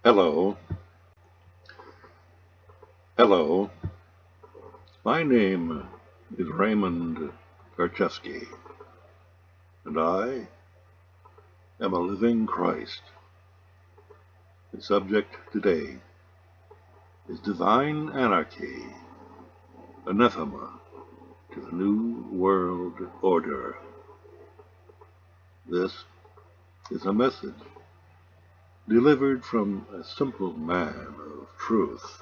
Hello, hello. My name is Raymond Garchevsky, and I am a living Christ. The subject today is Divine Anarchy, Anathema to the New World Order. This is a message delivered from a simple man of truth,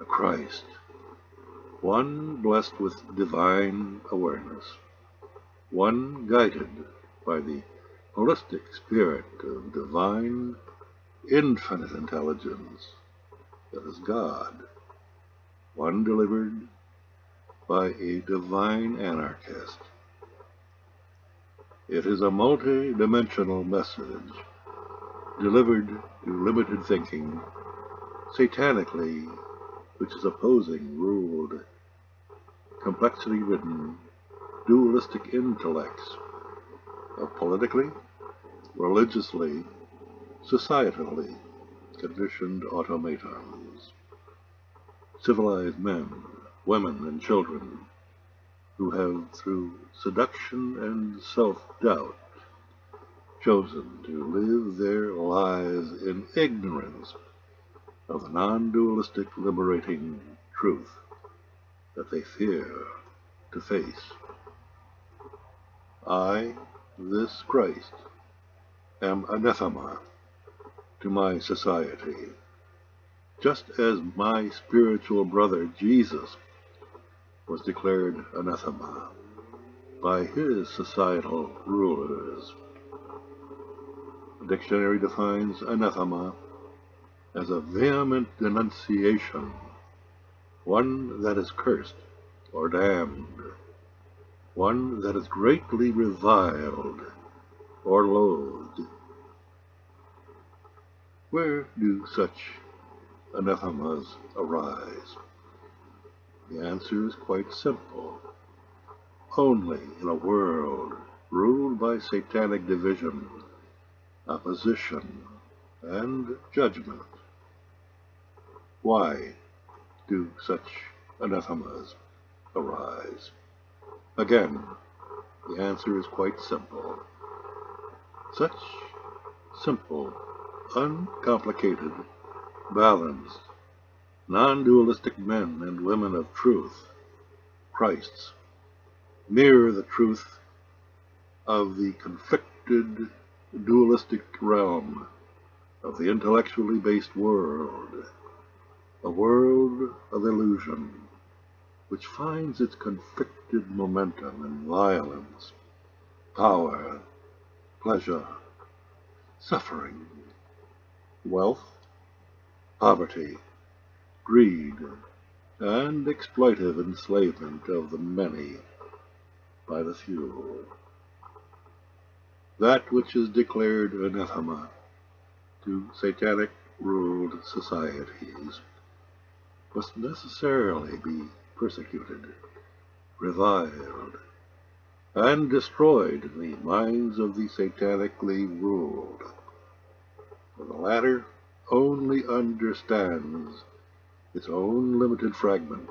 a Christ, one blessed with divine awareness, one guided by the holistic spirit of divine, infinite intelligence that is God, one delivered by a divine anarchist. It is a multi-dimensional message delivered to limited thinking, satanically, which is opposing ruled, complexity-ridden, dualistic intellects of politically, religiously, societally conditioned automatons, civilized men, women, and children who have, through seduction and self-doubt, chosen to live their lives in ignorance of the non-dualistic liberating truth that they fear to face. I, this Christ, am anathema to my society, just as my spiritual brother Jesus was declared anathema by his societal rulers. The dictionary defines anathema as a vehement denunciation, one that is cursed or damned, one that is greatly reviled or loathed. Where do such anathemas arise? The answer is quite simple. Only in a world ruled by satanic division, opposition, and judgment. Why do such anathemas arise? Again, the answer is quite simple. Such simple, uncomplicated, balanced, non-dualistic men and women of truth, Christs, mirror the truth of the conflicted, dualistic realm of the intellectually based world, a world of illusion, which finds its conflicted momentum in violence, power, pleasure, suffering, wealth, poverty, greed, and exploitive enslavement of the many by the few. That which is declared anathema to satanic ruled societies must necessarily be persecuted, reviled, and destroyed in the minds of the satanically ruled. For the latter only understands its own limited fragment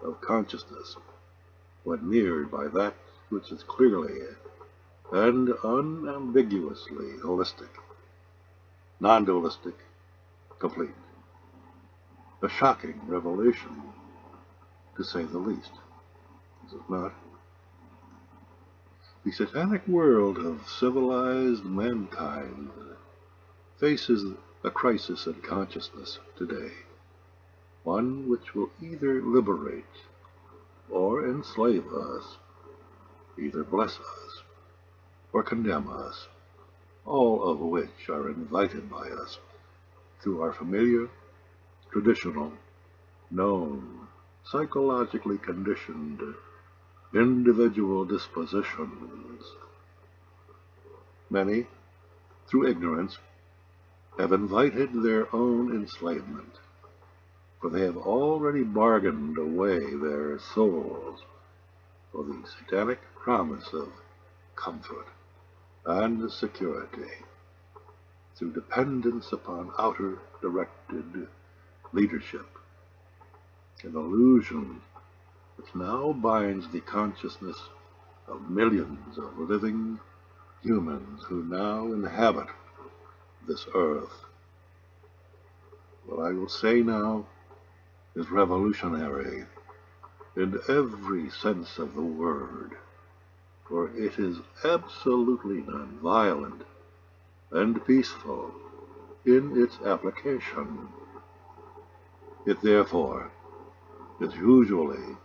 of consciousness when mirrored by that which is clearly and unambiguously holistic, non-dualistic, complete. A shocking revelation, to say the least, is it not? The satanic world of civilized mankind faces a crisis in consciousness today, one which will either liberate or enslave us, either bless us or condemn us, all of which are invited by us through our familiar, traditional, known, psychologically conditioned individual dispositions. Many, through ignorance, have invited their own enslavement, for they have already bargained away their souls for the satanic promise of comfort and security. through dependence upon outer directed leadership, an illusion which now binds the consciousness of millions of living humans who now inhabit this earth. What I will say now is revolutionary in every sense of the word, for it is absolutely nonviolent and peaceful in its application. It therefore is usually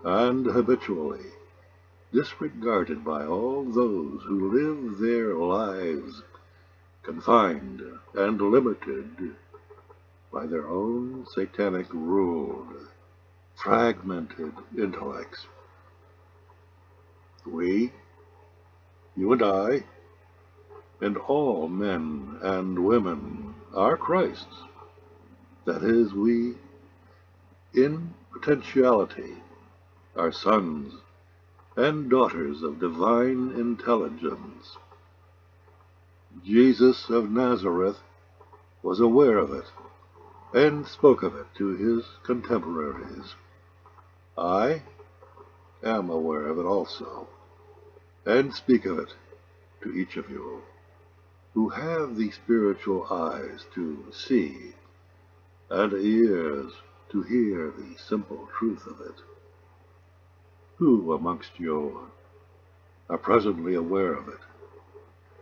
and habitually disregarded by all those who live their lives confined and limited by their own satanic-ruled, fragmented intellects. We, you and I, and all men and women are Christ's. That is, we, in potentiality, are sons and daughters of divine intelligence. Jesus of Nazareth was aware of it and spoke of it to his contemporaries. I am aware of it also, and speak of it to each of you who have the spiritual eyes to see and ears to hear the simple truth of it. Who amongst you are presently aware of it?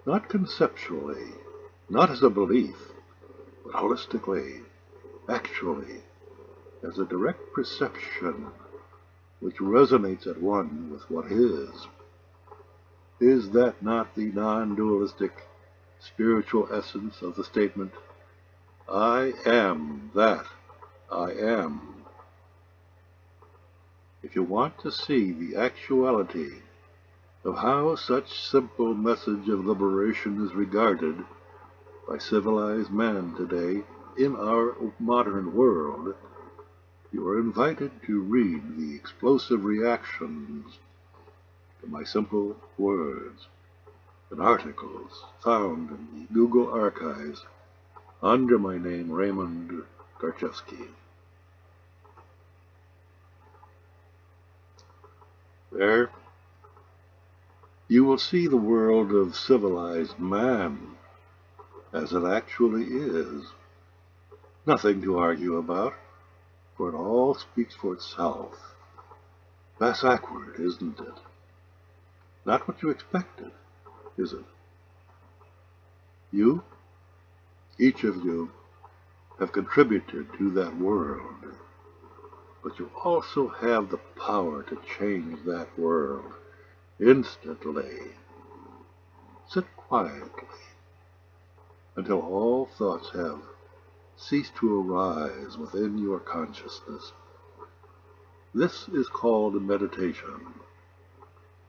Not conceptually, not as a belief, but holistically, actually, as a direct perception which resonates at one with what is. Is that not the non-dualistic spiritual essence of the statement, I am that I am? If you want to see the actuality of how such simple message of liberation is regarded by civilized man today in our modern world, you are invited to read the explosive reactions to my simple words and articles found in the Google archives under my name, Raymond Garchevsky. There, you will see the world of civilized man as it actually is. Nothing to argue about, for it all speaks for itself. Backward, isn't it? Not what you expected, is it? You, each of you, have contributed to that world, but you also have the power to change that world instantly. Sit quietly until all thoughts have ceased to arise within your consciousness. This is called meditation.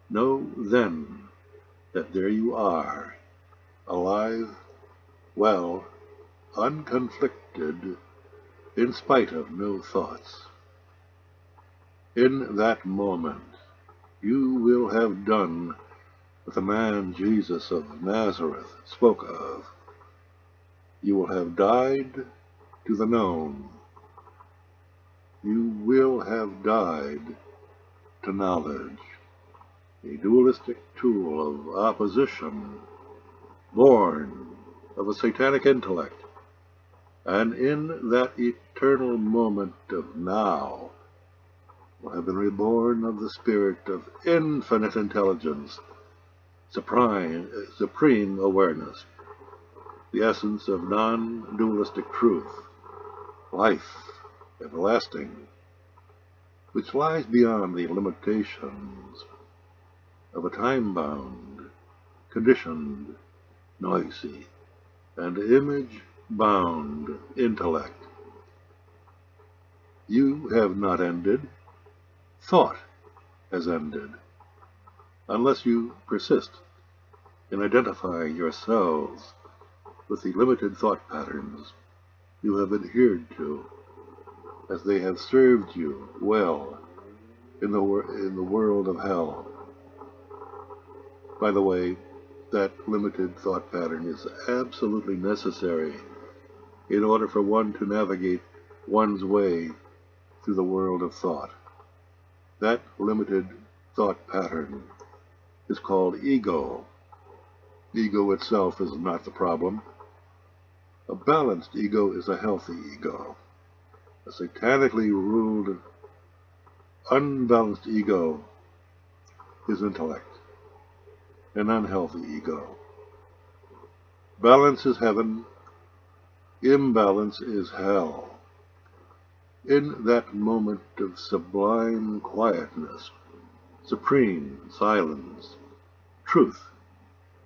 Know then that there you are, alive, well, unconflicted, in spite of no thoughts. In that moment, you will have done what the man Jesus of Nazareth spoke of. You will have died to the known. You will have died to knowledge, a dualistic tool of opposition, born of a satanic intellect, and in that eternal moment of now, will have been reborn of the spirit of infinite intelligence, supreme awareness, the essence of non-dualistic truth, life everlasting, which lies beyond the limitations of a time-bound, conditioned, noisy, and image-bound intellect. You have not ended. Thought has ended, unless you persist in identifying yourselves with the limited thought patterns you have adhered to, as they have served you well in the world of hell. By the way, That limited thought pattern is absolutely necessary in order for one to navigate one's way through the world of thought. That limited thought pattern is called ego. Ego itself is not the problem. A balanced ego is a healthy ego. A satanically ruled, unbalanced ego is intellect. An unhealthy ego. Balance is heaven. Imbalance is hell. In that moment of sublime quietness, supreme silence, truth,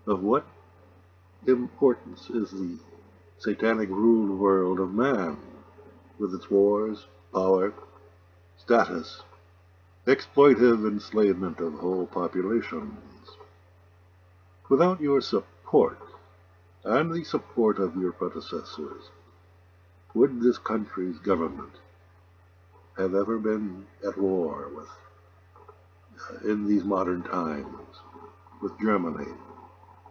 of what importance is the satanic ruled world of man, with its wars, power, status, exploitive enslavement of whole populations? Without your support, and the support of your predecessors, would this country's government have ever been at war with, in these modern times, with Germany,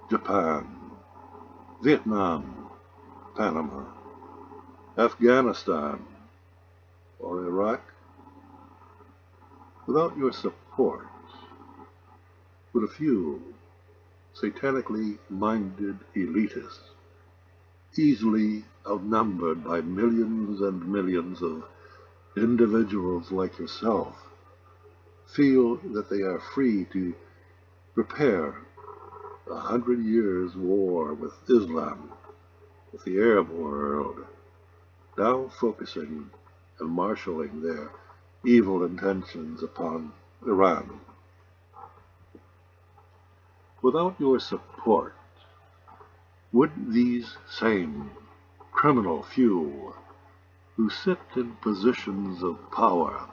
Japan, Vietnam, Panama, Afghanistan, or Iraq? Without your support, would a few satanically minded elitists, easily outnumbered by millions and millions of individuals like yourself, feel that they are free to prepare 100 years' war with Islam, with the Arab world, now focusing and marshalling their evil intentions upon Iran? Without your support, would these same criminal few who sit in positions of power,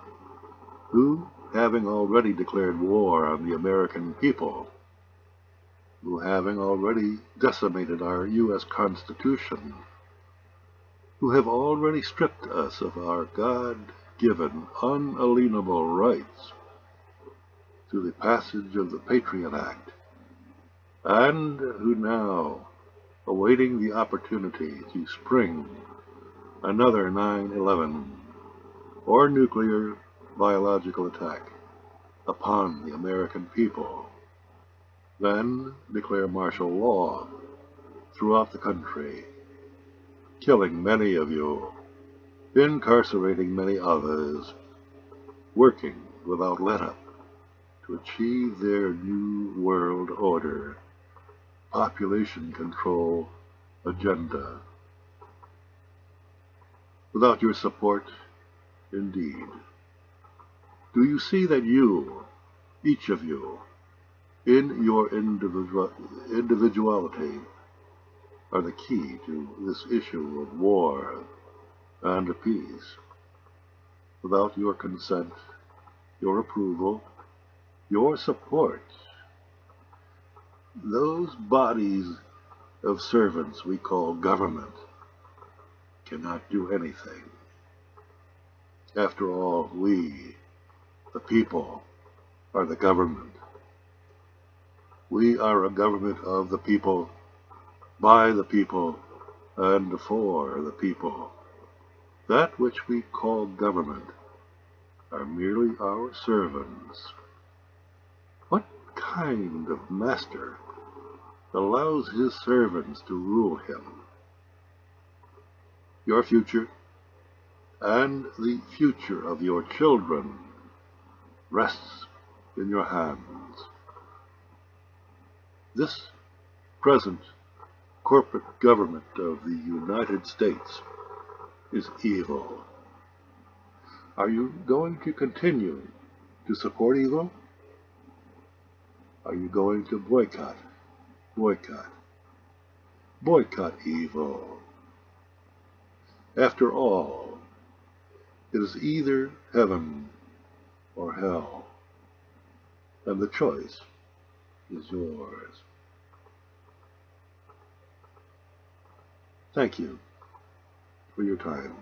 who, having already declared war on the American people, who, having already decimated our U.S. Constitution, who have already stripped us of our God-given, unalienable rights through the passage of the Patriot Act, and who now, awaiting the opportunity to spring another 9/11 or nuclear biological attack upon the American people, then declare martial law throughout the country, killing many of you, incarcerating many others, working without let-up to achieve their new world order, population control agenda. Without your support, indeed. Do you see that you, each of you, in your individuality, are the key to this issue of war and peace? Without your consent, your approval, your support, those bodies of servants we call government cannot do anything. After all, we, the people, are the government. We are a government of the people, by the people, and for the people. That which we call government are merely our servants. What kind of master allows his servants to rule him? Your future, and the future of your children, rests in your hands. This present corporate government of the United States is evil. Are you going to continue to support evil? Are you going to boycott evil? After all, it is either heaven or hell, and the choice is yours. Thank you for your time.